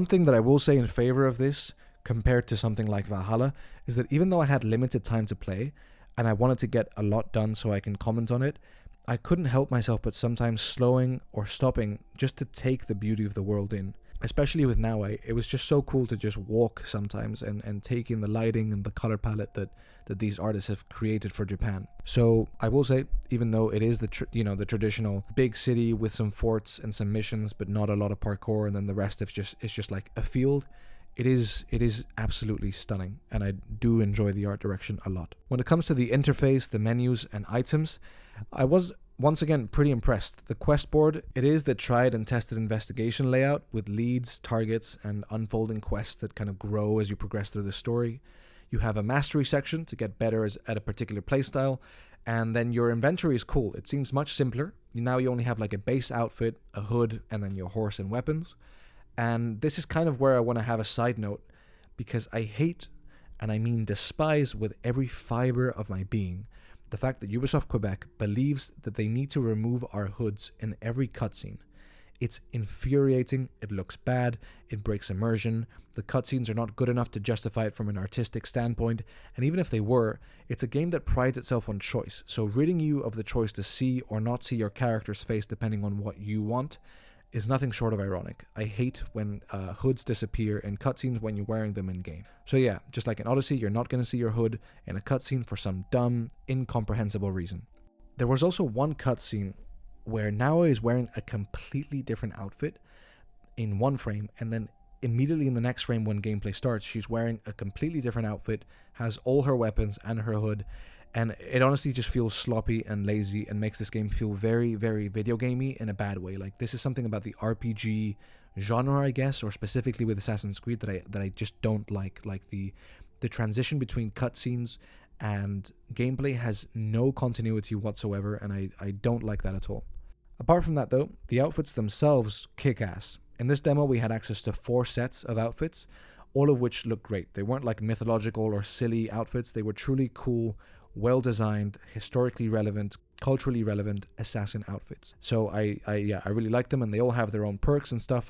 One thing that I will say in favor of this, compared to something like Valhalla, is that even though I had limited time to play, and I wanted to get a lot done so I can comment on it, I couldn't help myself but sometimes slowing or stopping just to take the beauty of the world in. Especially with Naue, it was just so cool to just walk sometimes and take in the lighting and the color palette that these artists have created for Japan. So I will say, even though it is the traditional big city with some forts and some missions, but not a lot of parkour, and then the rest of it's just like a field, it is absolutely stunning, and I do enjoy the art direction a lot. When it comes to the interface, the menus, and items, I was once again pretty impressed. The quest board, it is the tried and tested investigation layout with leads, targets, and unfolding quests that kind of grow as you progress through the story. You have a mastery section to get better at a particular playstyle, and then your inventory is cool. It seems much simpler. Now you only have like a base outfit, a hood, and then your horse and weapons. And this is kind of where I want to have a side note, because I hate, and I mean despise with every fiber of my being, the fact that Ubisoft Quebec believes that they need to remove our hoods in every cutscene. It's infuriating, it looks bad, it breaks immersion, the cutscenes are not good enough to justify it from an artistic standpoint, and even if they were, it's a game that prides itself on choice, so ridding you of the choice to see or not see your character's face depending on what you want is nothing short of ironic. I hate when hoods disappear in cutscenes when you're wearing them in game. So yeah, just like in Odyssey, you're not going to see your hood in a cutscene for some dumb, incomprehensible reason. There was also one cutscene where Naue is wearing a completely different outfit in one frame, and then immediately in the next frame when gameplay starts, she's wearing a completely different outfit, has all her weapons and her hood, and it honestly just feels sloppy and lazy and makes this game feel very, very video gamey in a bad way. Like, this is something about the RPG genre, I guess, or specifically with Assassin's Creed that I just don't like. Like the transition between cutscenes and gameplay has no continuity whatsoever, and I don't like that at all. Apart from that though, the outfits themselves kick ass. In this demo we had access to 4 sets of outfits, all of which looked great. They weren't like mythological or silly outfits, they were truly cool, well-designed, historically relevant, culturally relevant assassin outfits. So I really like them, and they all have their own perks and stuff.